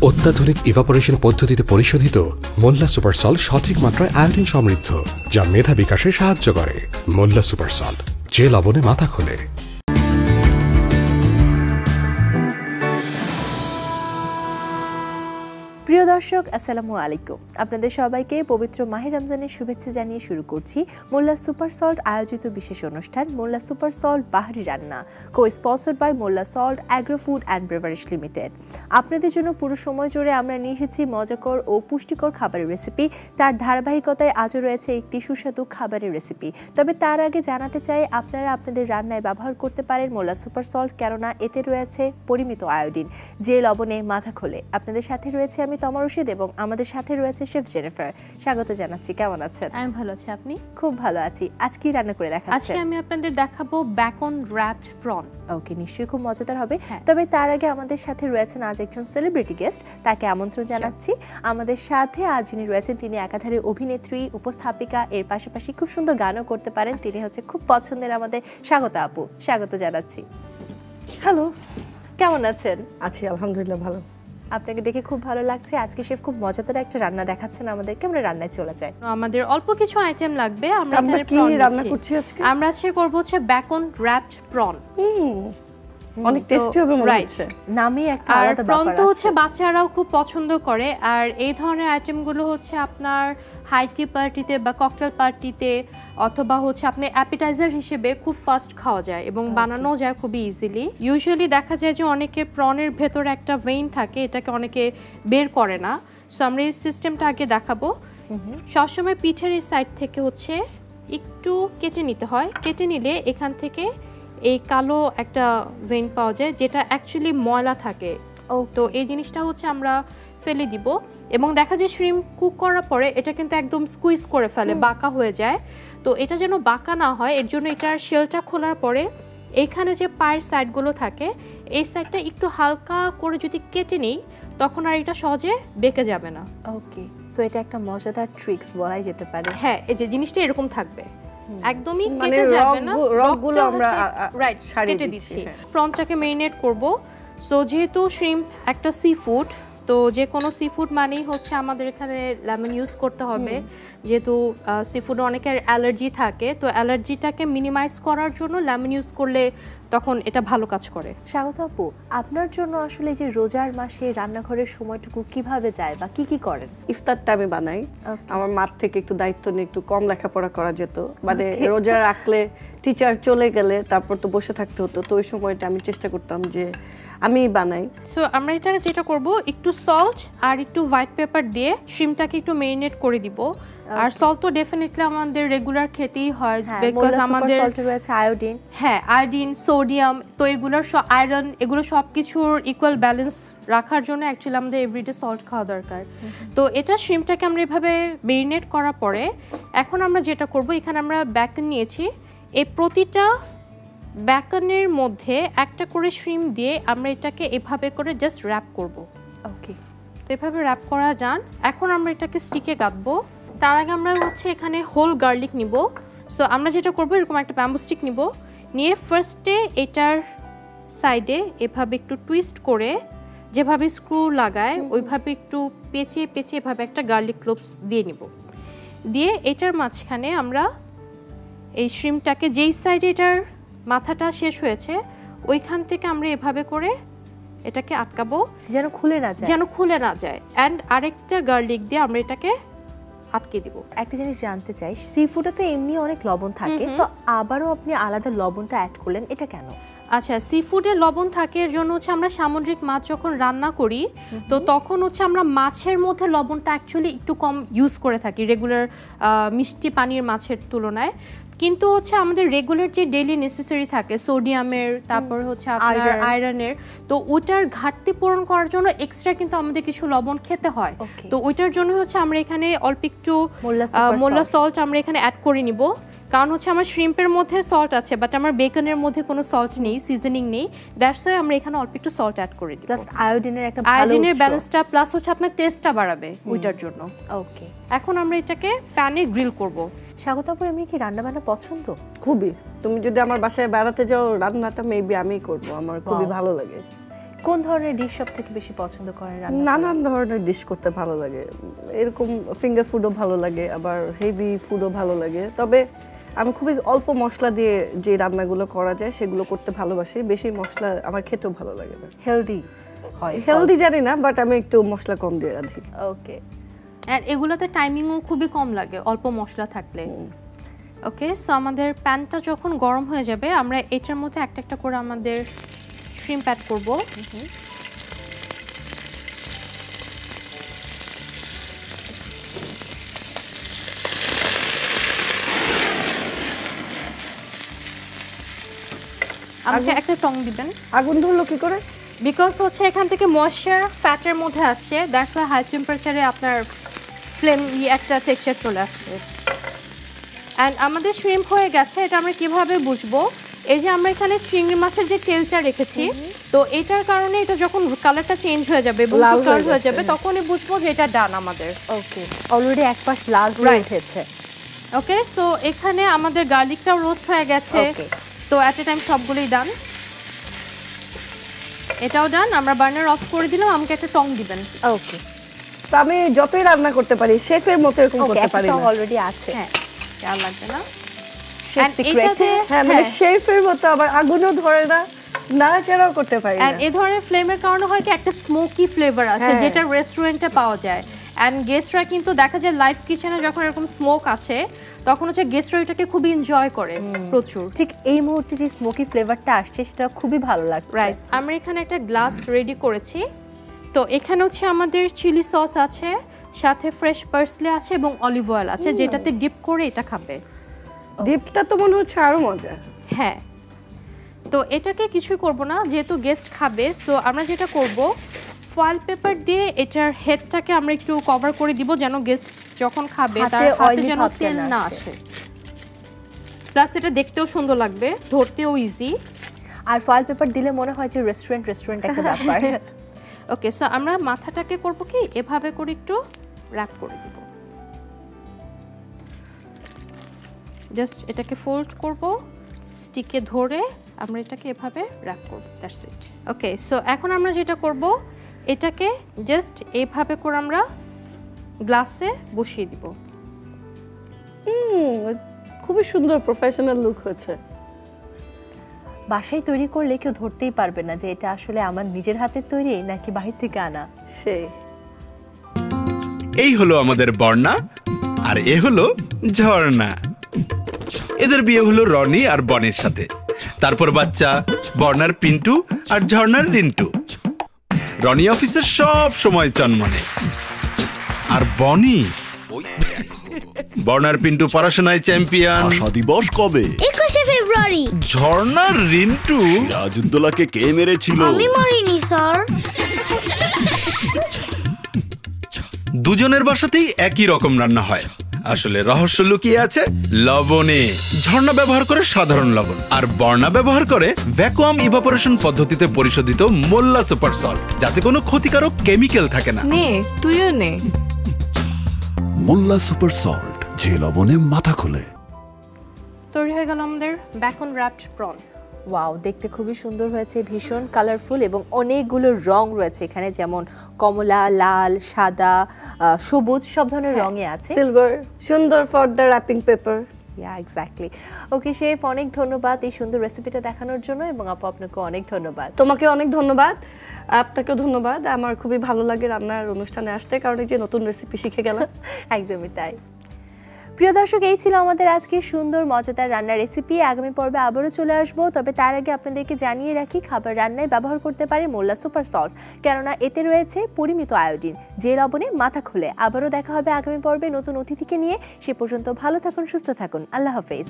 অত্যাধুনিক ইভাপোরেশন পদ্ধতিতে পরিশোধিত মোল্লা সুপার সল্ট সঠিক মাত্রায় আয়োডিন সমৃদ্ধ, যা মেধা বিকাশে সাহায্য করে। মোল্লা সুপার সল্ট, যে লবণে মাথা খোলে। প্রিয় দর্শক, আসসালামু আলাইকুম। আপনাদের সবাইকে পবিত্র মাহে রমজানের শুভেচ্ছা জানিয়ে শুরু করছি মোল্লা সুপার সল্ট আয়োজিত বিশেষ অনুষ্ঠান মোল্লা সুপার সল্ট বাহারি রান্না, co sponsored by Molla salt agro food and beverage limited. আপনাদের জন্য পুরো সময় জুড়ে আমরা নিয়ে এসেছি মজাকর ও পুষ্টিকর খাবারের রেসিপি। তার ধারাবাহিকতায় আজও রয়েছে একটি সুস্বাদু খাবারের রেসিপি। তবে তার আগে জানাতে চাই, আপনারা আপনাদের রান্নায় ব্যবহার করতে পারেন মোল্লা সুপার সল্ট, কেননা এতে রয়েছে পরিমিত আয়োডিন, যে লবণে মাথা খোলে। আপনাদের সাথে রয়েছে আমি তমা রশিদ এবং আমাদের সাথে রয়েছে শেফ জেনিফার। স্বাগত জানাচ্ছি। কেমন আছেন? আমি ভালো আছি, আপনি? খুব ভালো আছি। আজ কি রান্না করে দেখাচ্ছেন? আজকে আমি আপনাদের দেখাবো বেকন র‍্যাপড প্রন। ওকে, নিশ্চয়ই খুব মজাদার হবে। তবে তার আগে আমাদের সাথে রয়েছেন আজ একজন সেলিব্রিটি গেস্ট, তাকে আমন্ত্রণ জানাচ্ছি। আমাদের সাথে আজ যিনি রয়েছেন তিনি একাধারে অভিনেত্রী, উপস্থাপিকা, এর পাশাপাশি খুব সুন্দর গানও করতে পারেন। তিনি হচ্ছে খুব পছন্দের আমাদের স্বাগত আপু। স্বাগত জানাচ্ছি। হ্যালো, কেমন আছেন? আছি আলহামদুলিল্লাহ, ভালো। আপনাকে দেখে খুব ভালো লাগছে। আজকে শেফ খুব মজাদার একটা রান্না দেখাচ্ছেন আমাদেরকে। আমরা রান্নায় চলে যাই। আমাদের অল্প কিছু আইটেম লাগবে। আমরা কি রান্না করছি আজকে? আমরা আজকে করব হচ্ছে বেকন র‍্যাপড প্রন। অনেক টেস্টি হবে মনে হচ্ছে। নামে একটা আলাদা ব্যাপার আছে। প্রন তো হচ্ছে বাচ্চারাও খুব পছন্দ করে। আর এই ধরনের আইটেমগুলো হচ্ছে আপনার হাইটি পার্টিতে বা ককটেল পার্টিতে অথবা হচ্ছে আপনি অ্যাপিটাইজার হিসেবে খুব ফাস্ট খাওয়া যায় এবং বানানো যায় খুবই ইজিলি। ইউজুয়ালি দেখা যায় যে অনেকে প্রনের ভেতরে একটা ভেইন থাকে, এটাকে অনেকে বের করে না। সো আমরা এই সিস্টেমটা আগে দেখাবো। সবসময় পিঠের এই সাইড থেকে হচ্ছে একটু কেটে নিতে হয়। কেটে নিলে এখান থেকে এই কালো একটা ভেইন পাওয়া যায়, যেটা অ্যাকচুয়ালি ময়লা থাকে। তো এই জিনিসটা হচ্ছে আমরা ফেলে দিব। এবং দেখা যায় শ্রিম্প কুক করার পরে এটা কিন্তু একদম স্কুইজ করে ফেলে, বাঁকা হয়ে যায়। তো এটা যেন বাঁকা না হয়, এর জন্য এটার শেলটা খোলার পরে এখানে যে পায়ের সাইডগুলো থাকে, এই সাইডটা একটু হালকা করে যদি কেটে নিই, তখন আর এটা সহজে বেঁকে যাবে না। ওকে, সো এটা একটা মজাদার ট্রিক্স বলাই যেতে পারে। হ্যাঁ, এই যে জিনিসটা এরকম থাকবে, একদমই কেটে যাবে না। রগগুলো আমরা রাইট কেটে দিচ্ছি। প্রনটাকে মেরিনেট করব। সো যেহেতু শ্রিম্প একটা সি ফুড, তো যে কোনো সি ফুড মানেই হচ্ছে আমাদের এখানে লেমন ইউজ করতে হবে। যেহেতু সি ফুডে অনেকের অ্যালার্জি থাকে, তো অ্যালার্জিটাকে মিনিমাইজ করার জন্য লেমন ইউজ করলে তখন এটা ভালো কাজ করে। স্বাগত আপু, আপনার জন্য আসলে যে রোজার মাসে রান্নাঘরের সময়টুকু কিভাবে যায় বা কি কি করেন? ইফতারটা আমি বানাই। আমার মার থেকে একটু দায়িত্ব নিয়ে একটু কম লেখাপড়া করা যেত। মানে রোজা রাখলে টিচার চলে গেলে তারপর তো বসে থাকতে হতো, তো ওই সময়টা আমি চেষ্টা করতাম যে আমি বানাই। সো আমরা এটা যেটা করব, একটু সল্ট আর একটু হোয়াইট পেপার দিয়ে শ্রিম্পটাকে একটু মেরিনেট করে দিব। আর সল্ট তো ডেফিনেটলি আমাদের রেগুলার খেতেই হয়, বিকজ আমাদের সল্টে রয়েছে আয়োডিন। হ্যাঁ, আয়োডিন, সোডিয়াম, তো এগুলোর আয়রন, এগুলো সব কিছুর ইকুয়াল ব্যালেন্স রাখার জন্য অ্যাকচুয়ালি আমাদের এভরিডে সল্ট খাওয়া দরকার। তো এটা শ্রিম্পটাকে আমরা এভাবে মেরিনেট করার পরে এখন আমরা যেটা করব, এখানে আমরা বেকন নিয়েছি। এই প্রতিটা বেকনের মধ্যে একটা করে শ্রিম্প দিয়ে আমরা এটাকে এভাবে করে জাস্ট র‍্যাপ করব। ওকে, তো এভাবে র‍্যাপ করা যান। এখন আমরা এটাকে স্টিকে গাঁথবো। তার আগে আমরা হচ্ছে এখানে হোল গার্লিক নিব। সো আমরা যেটা করব, এরকম একটা ব্যাম্বু স্টিক নিব, নিয়ে ফার্স্টে এটার সাইডে এভাবে একটু টুইস্ট করে, যেভাবে স্ক্রু লাগায় ওইভাবে একটু পেঁচিয়ে পেঁচিয়ে এভাবে একটা গার্লিক ক্লোভস দিয়ে নিব। দিয়ে এটার মাঝখানে আমরা এই শ্রিম্পটাকে যেই সাইডে এটার মাথাটা শেষ হয়েছে ওইখান থেকে আমরা এভাবে করে এটাকে আটকাবো, যেন খুলে না যায়। অ্যান্ড আরেকটা গার্লিক দিয়ে আমরা এটাকে আটকে দিব। একটা জিনিস জানতে চাই, সি ফুডে তো এমনি অনেক লবণ থাকে, তো আবারও আপনি আলাদা লবণটা অ্যাড করলেন, এটা কেন? আচ্ছা, সি ফুডে লবণ থাকে এর জন্য হচ্ছে আমরা সামুদ্রিক মাছ যখন রান্না করি, তো তখন হচ্ছে আমরা মাছের মধ্যে লবণটা অ্যাকচুয়ালি একটু কম ইউজ করে থাকি রেগুলার মিষ্টি পানির মাছের তুলনায়। কিন্তু হচ্ছে আমাদের রেগুলার যে ডেইলি নেসেসারি থাকে সোডিয়ামের, তারপর হচ্ছে আপনার আয়রনের, তো ওটার ঘাটতি পূরণ করার জন্য এক্সট্রা কিন্তু আমাদের কিছু লবণ খেতে হয়। তো ওইটার জন্য হচ্ছে আমরা এখানে অল্প একটু মোল্লা সল্ট আমরা এখানে অ্যাড করে নিব। কারণ হচ্ছে আমার শ্রিম্পের মধ্যে সল্ট আছে, বাট আমার বেকনের মধ্যে কোনো সল্ট নেই, সিজনিং নেই। দ্যাটস ওয়াই আমরা এখানে অল্প একটু সল্ট অ্যাড করে দিই। প্লাস আয়োডিনের একটা আয়োডিনের ব্যালেন্সটা, প্লাস হচ্ছে আপনার টেস্টটা বাড়াবে ওইটার জন্য। ওকে, এখন আমরা এটাকে প্যানে গ্রিল করব। স্বাগত আপু, এমনি কি রান্না বান্না পছন্দ? খুবই। তুমি যদি আমার বাসায় বেড়াতে যাও, রান্নাটা মেবি আমিই করব, আমার খুবই ভালো লাগে। কোন ধরনের ডিশ সবথেকে বেশি পছন্দ করেন রান্না? নানান ধরনের ডিশ করতে ভালো লাগে, এরকম ফিঙ্গার ফুডও ভালো লাগে, আবার হেভি ফুডও ভালো লাগে। তবে আমি খুবই অল্প মশলা দিয়ে যে রান্নাগুলো করা যায় সেগুলো করতে ভালোবাসি। বেশি মশলা আমার খেতেও ভালো লাগে না। হেলদি হয়? হেলদি জানি না, বাট আমি একটু মশলা কম দিয়ে রাঁধি। ওকে। আর এগুলোতে টাইমিংও খুবই কম লাগে অল্প মশলা থাকলে। ওকে, সো আমাদের প্যানটা যখন গরম হয়ে যাবে আমরা এটার মধ্যে একটা একটা করে আমাদের শ্রিম্প অ্যাড করব। আমাকে একটা টং দিবেন। আগুন ধরলো কি করে? বিকজ হচ্ছে এখান থেকে ময়েশ্চার ফ্যাটের মধ্যে আসছে, দ্যাটস ওয়াই হাই টেম্পারেচারে আপনার ফ্লেম একটা টেক্সচার চলে আসছে। অ্যান্ড আমাদের শ্রিম্প হয়ে গেছে। এটা আমরা কিভাবে বুঝবো? এই যে আমরা এখানে চিংড়ি মাছের যে তেলটা রেখেছি, তো এটার কারণে এটা যখন কালারটা চেঞ্জ হয়ে যাবে এবং কালার হয়ে যাবে তখনই বুঝবো যে এটা ডান আমাদের। ওকে, অলরেডি এক পাশ লাল হয়ে উঠেছে। ওকে, সো এখানে আমাদের গার্লিকটাও রোস্ট হয়ে গেছে। তো অ্যাট এ টাইম সবগুলোই ডান, এটাও ডান। আমরা বার্নার অফ করে দিলাম। আমাকে একটা টং দিবেন। ওকে, তো আমি যতই রান্না করতে পারি শেফের মতো এরকম করতে পারি না। অলরেডি আছে। হ্যাঁ, আর লাগবে না। And এটাতে হ্যাঁ মানে শেফের মতো আবার আগুনও ধরে না, নাড়াচাড়াও করতে পারি না। এন্ড এই ধরনের ফ্লেমের কারণে হয় কি একটা স্মোকি ফ্লেভার আছে যেটা রেস্টুরেন্টে পাওয়া যায়। এন্ড গেস্টরা কিন্তু দেখা যায় লাইভ কিচেনে যখন এরকম স্মোক আসে তখন হচ্ছে গেস্টরা এটাকে খুব এনজয় করে প্রচুর। ঠিক এই মুহূর্তে যে স্মোকি ফ্লেভারটা আসছে সেটা খুবই ভালো লাগছে। রাইট, আমরা এখানে একটা গ্লাস রেডি করেছি। তো এখানে হচ্ছে আমাদের চিলি সস আছে, সাথে ফ্রেশ পার্সলে আছে এবং অলিভ অয়েল আছে, যেটাতে ডিপ করে এটা খাবে। ডিপটা তো মনে হচ্ছে আরো মজা। হ্যাঁ, তো এটাকে কিছুই করব না যেহেতু গেস্ট খাবে। সো আমরা যেটা করব, ফয়েল পেপার দিয়ে এটার হেডটাকে আমরা একটু কভার করে দিব যেন গেস্ট যখন খাবে তার হাতে যেন তেল না আসে। প্লাস এটা দেখতেও সুন্দর লাগবে, ধরতেও ইজি। আর ফয়েল পেপার দিলে মনে হয় যে রেস্টুরেন্ট একটা ব্যাপার। ওকে, সো আমরা মাথাটাকে করব কি এভাবে করে একটু র‍্যাপ করে দিব। জাস্ট এটাকে ফোল্ড করব, স্টিকে ধরে আমরা এটাকে এভাবে র‍্যাপ করব। That's it. ওকে, সো এখন আমরা যেটা করব, এটাকে জাস্ট এইভাবে করে আমরা গ্লাসে বসিয়ে দিব। খুবই সুন্দর প্রফেশনাল লুক হচ্ছে। বাসায় তৈরি করলে কেউ ধরতেই পারবে না যে এটা আসলে আমার নিজের হাতের তৈরি নাকি বাহির থেকে আনা। সেই এই হলো আমাদের বর্ণা, আর এ হলো ঝর্ণা। এদের বিয়ে হলো রনি আর বনের সাথে। তারপর বাচ্চা বর্ণার পিন্টু আর ঝর্ণার রিন্টু। রনি অফিসের সব সময় চনমনে, আর বনি বর্ণার পিন্টু পড়াশোনায় চ্যাম্পিয়ন। ভাষা দিবস কবে? 21শে ফেব্রুয়ারি। ঝর্ণার রিন্টু সিরাজউদ্দৌলাকে কে মেরেছিল? আমি মারিনি স্যার। দুজনের বাসাতেই একই রকম রান্না হয়। আসলে রহস্য লুকিয়ে আছে লবণে। ঝর্ণা ব্যবহার করে সাধারণ লবণ, আর বর্ণা ব্যবহার করে ভ্যাকুয়াম ইভাপোরেশন পদ্ধতিতে পরিশোধিত মোল্লা সুপার সল্ট, যাতে কোনো ক্ষতিকারক কেমিক্যাল থাকে না। নে, তুইও নে। মোল্লা সুপার সল্ট, যে লবণে মাথা খোলে। তৈরি হয়ে গেল আমাদের বেকন র‍্যাপড প্রন। ওয়াও, দেখতে খুবই সুন্দর হয়েছে, ভীষণ কালারফুল এবং অনেকগুলো রং রয়েছে এখানে, যেমন কমলা, লাল, সাদা, সবুজ, সব ধরনের রঙে আছে। সিলভার, সুন্দর for the wrapping paper. Yeah, exactly. Okay chef, অনেক ধন্যবাদ এই সুন্দর রেসিপিটা দেখানোর জন্য, এবং আপু আপনাকে অনেক ধন্যবাদ। তোমাকে অনেক ধন্যবাদ। আপনাকেও ধন্যবাদ। আমার খুবই ভালো লাগে রান্নার অনুষ্ঠানে আসতে, কারণ এই যে নতুন রেসিপি শিখে গেলাম। একদমই তাই। প্রিয় দর্শক, এই ছিল আমাদের আজকের সুন্দর মজাদার রান্নার রেসিপি। আগামী পর্বে আবারও চলে আসবো, তবে তার আগে আপনাদেরকে জানিয়ে রাখি খাবার রান্নায় ব্যবহার করতে পারে মোল্লা সুপার সল্ট, কেননা এতে রয়েছে পরিমিত আয়োডিন, যে লবণে মাথা খোলে। আবারও দেখা হবে আগামী পর্বে নতুন অতিথিকে নিয়ে। সে পর্যন্ত ভালো থাকুন, সুস্থ থাকুন। আল্লাহ হাফেজ।